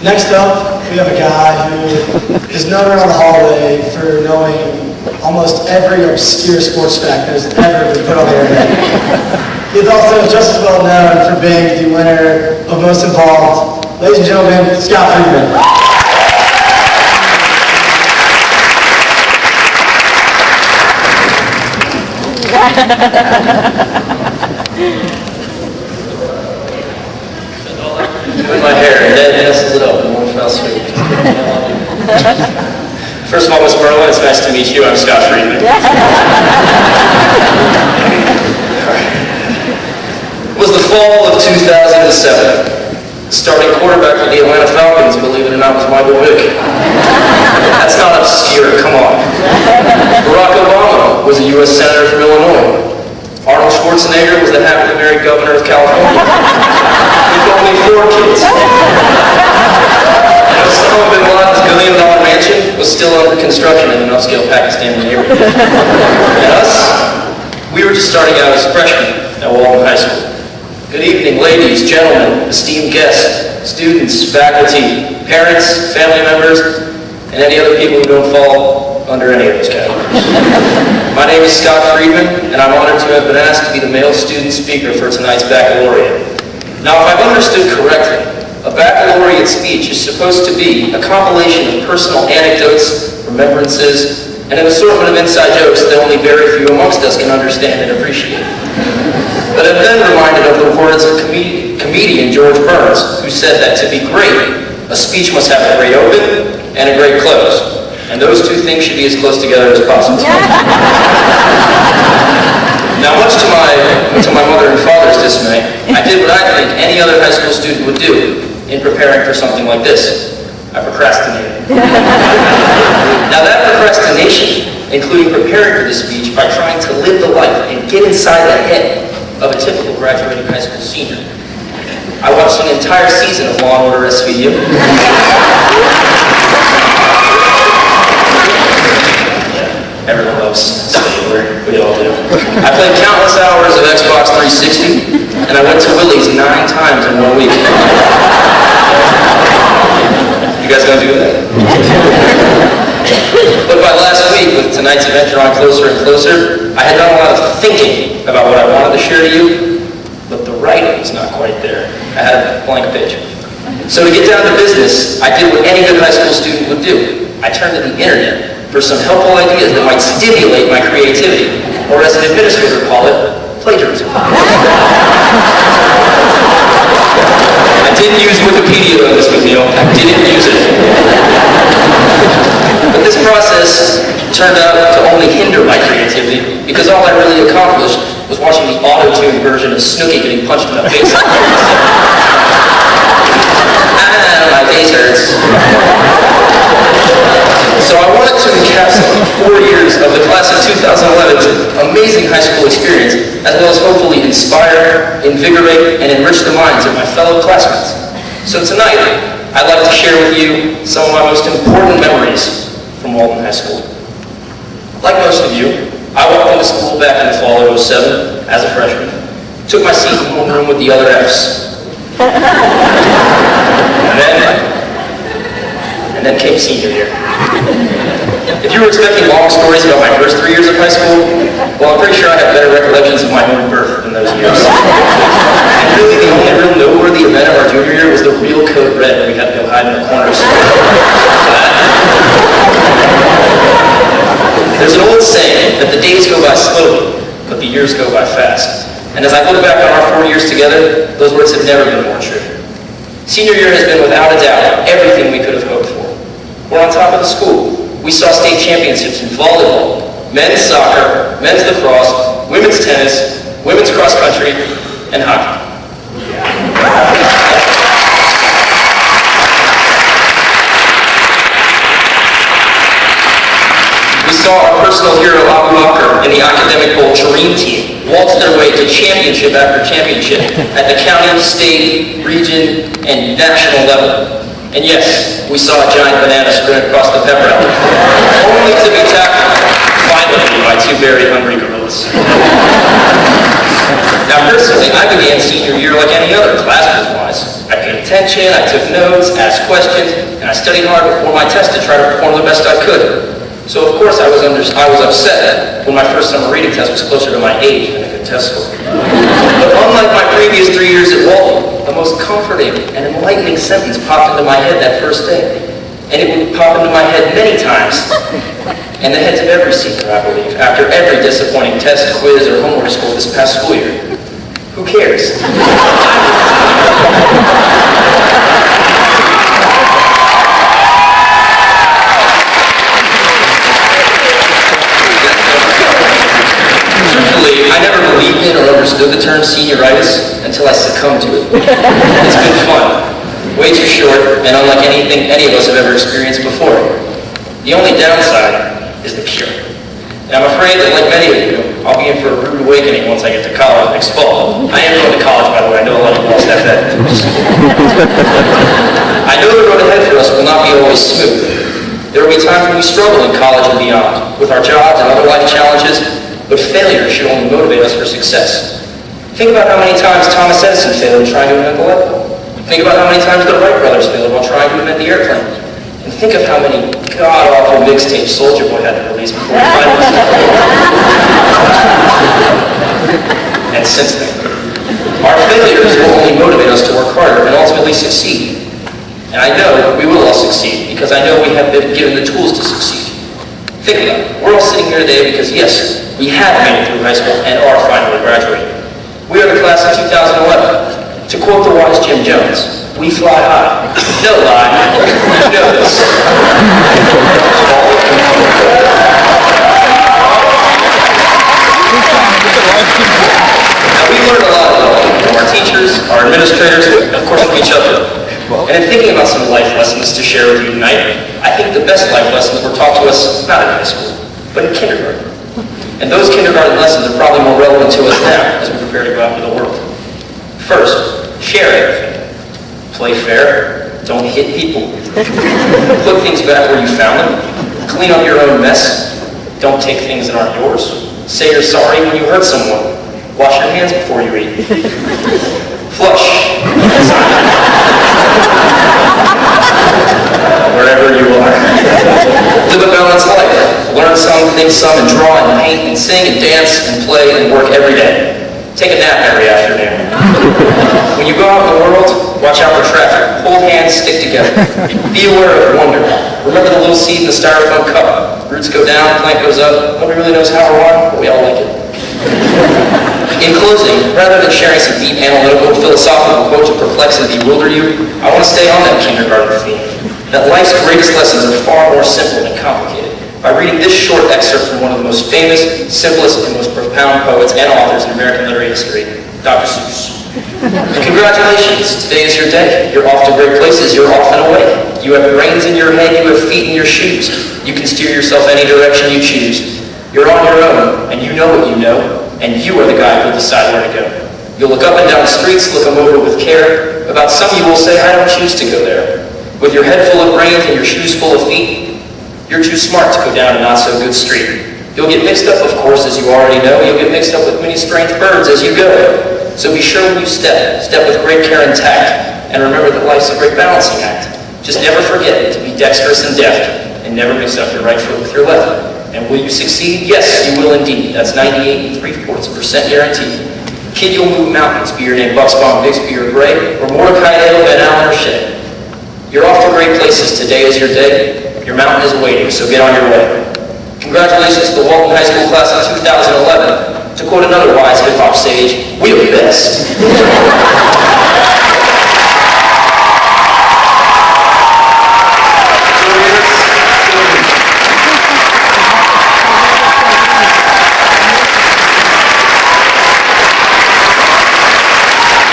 Next up, we have a guy who is known around the hallway for knowing almost every obscure sports fact that has ever been put on the internet. He's also just as well known for being the winner of Most Involved. Ladies and gentlemen, Scott Freedman. With my hair, and that messes it up in one fell swoop. First of all, Miss Merlin, it's nice to meet you. I'm Scott Freedman. It was the fall of 2007. Starting quarterback for the Atlanta Falcons, believe it or not, was Michael Vick. That's not obscure, come on. Barack Obama was a U.S. Senator from Illinois. Arnold Schwarzenegger was the happily married governor of California. With only 4 kids. Osama bin Laden's $1 billion mansion was still under construction in an upscale Pakistani neighborhood. And us, we were just starting out as freshmen at Walton High School. Good evening, ladies, gentlemen, esteemed guests, students, faculty, parents, family members, and any other people who don't fall under any of those categories. My name is Scott Freedman, and I'm honored to have been asked to be the male student speaker for tonight's baccalaureate. Now, if I've understood correctly, a baccalaureate speech is supposed to be a compilation of personal anecdotes, remembrances, and an assortment of inside jokes that only very few amongst us can understand and appreciate. But I'm then reminded of the words of comedian George Burns, who said that to be great, a speech must have a great open and a great close. And those two things should be as close together as possible. Now, much to my mother and father's dismay, I did what I think any other high school student would do in preparing for something like this. I procrastinated. Now, that procrastination, including preparing for this speech by trying to live the life and get inside the head of a typical graduating high school senior. I watched an entire season of Law & Order SVU. Everyone loves Stabler, we all do. I played countless hours of Xbox 360, and I went to Willie's 9 times in 1 week. You guys gonna do that? But by last week, with tonight's event drawing closer and closer, I had done a lot of thinking about what I wanted to share to you, but the writing was not quite there. I had a blank page. So to get down to business, I did what any good high school student would do. I turned to the internet for some helpful ideas that might stimulate my creativity, or as an administrator would call it, plagiarism. I didn't use Wikipedia on this, McNeil. I didn't use it. But this process turned out to only hinder my creativity, because all I really accomplished was watching the auto-tuned version of Snooki getting punched in the face. My face hurts. So I wanted to encapsulate 4 years of the class of 2011's amazing high school experience, as well as hopefully inspire, invigorate, and enrich the minds of my fellow classmates. So tonight, I'd like to share with you some of my most important memories from Walton High School. Like most of you, I walked into school back in the fall of 2007 as a freshman, took my seat in the homeroom with the other Fs. And then came senior year. If you were expecting long stories about my first 3 years of high school, well, I'm pretty sure I have better recollections of my own birth than those years. And really, the only real noteworthy event of our junior year was the real code red when we had to go hide in the corners. There's an old saying that the days go by slowly, but the years go by fast. And as I look back on our 4 years together, those words have never been more true. Senior year has been, without a doubt, everything we could have hoped for. We're on top of the school. We saw state championships in volleyball, men's soccer, men's lacrosse, women's tennis, women's cross country, and hockey. We saw our personal hero Abu Bakr and the academic bowl Dream Team waltz their way to championship after championship at the county, state, region, and national level. And yes, we saw a giant banana sprint across the pep rally, only to be tackled finally by 2 very hungry gorillas. Now personally, I began senior year like any other, classroom-wise. I paid attention, I took notes, asked questions, and I studied hard before my test to try to perform the best I could. So of course I was upset when my first summer reading test was closer to my age than a good test score. But unlike my previous 3 years at Walton, the most comforting and enlightening sentence popped into my head that first day. And it would pop into my head many times, and the heads of every senior, I believe, after every disappointing test, quiz, or homework score this past school year. Who cares? Truthfully, I never believed in or understood the term senioritis until I succumbed to it. It's been fun. Way too short, and unlike anything any of us have ever experienced before. The only downside is the cure. And I'm afraid that, like many of you, I'll be in for a rude awakening once I get to college next fall. I am going to college, by the way. I know a lot of you lost that bet. I know the road ahead for us will not be always smooth. There will be times when we struggle in college and beyond, with our jobs and other life challenges, but failure should only motivate us for success. Think about how many times Thomas Edison failed trying to invent the light bulb. Think about how many times the Wright brothers failed while trying to invent the airplane. And think of how many god-awful mixtapes Soulja Boy had to release before he finally And since then, our failures will only motivate us to work harder and ultimately succeed. And I know we will all succeed because I know we have been given the tools to succeed. Think about it. We're all sitting here today because, yes, we have made it through high school and are finally graduating. We are the class of 2011. To quote the wise Jim Jones, we fly high. No lie. You know this. Now, we learned a lot from our teachers, our administrators, and of course from each other. And in thinking about some life lessons to share with you tonight, I think the best life lessons were taught to us not in high school, but in kindergarten. And those kindergarten lessons are probably more relevant to us now as we prepare to go out into the world. First, share everything. Play fair. Don't hit people. Put things back where you found them. Clean up your own mess. Don't take things that aren't yours. Say you're sorry when you hurt someone. Wash your hands before you eat. Flush. Wherever you are. Live a balanced life. Learn some, think some, and draw, and paint, and sing, and dance, and play, and work every day. Take a nap every afternoon. When you go out in the world, watch out for traffic. Hold hands, stick together. Be aware of wonder. Remember the little seed in the styrofoam cup. Roots go down, plant goes up. Nobody really knows how or why, but we all like it. In closing, rather than sharing some deep analytical, philosophical quotes to perplex and bewilder you, I want to stay on that kindergarten theme. That life's greatest lessons are far more simple than complicated. By reading this short excerpt from one of the most famous, simplest, and most profound poets and authors in American literary history, Dr. Seuss. Congratulations, today is your day. You're off to great places, you're off and away. You have brains in your head, you have feet in your shoes. You can steer yourself any direction you choose. You're on your own, and you know what you know, and you are the guy who will decide where to go. You'll look up and down the streets, look them over with care. About some you will say, I don't choose to go there. With your head full of brains and your shoes full of feet, you're too smart to go down a not-so-good street. You'll get mixed up, of course, as you already know. You'll get mixed up with many strange birds as you go. So be sure when you step with great care and tact, and remember that life's a great balancing act. Just never forget to be dexterous and deft, and never mix up your right foot with your left. And will you succeed? Yes, you will indeed. That's 98 3/4% guaranteed. Kid, you'll move mountains, be your name Bucksbaum, Bixby, or Gray, or Mordecai, Hale, Van Allen, or Shea. You're off to great places. Today is your day. Your mountain is waiting, so get on your way. Congratulations to the Walton High School class of 2011. To quote another wise hip-hop sage,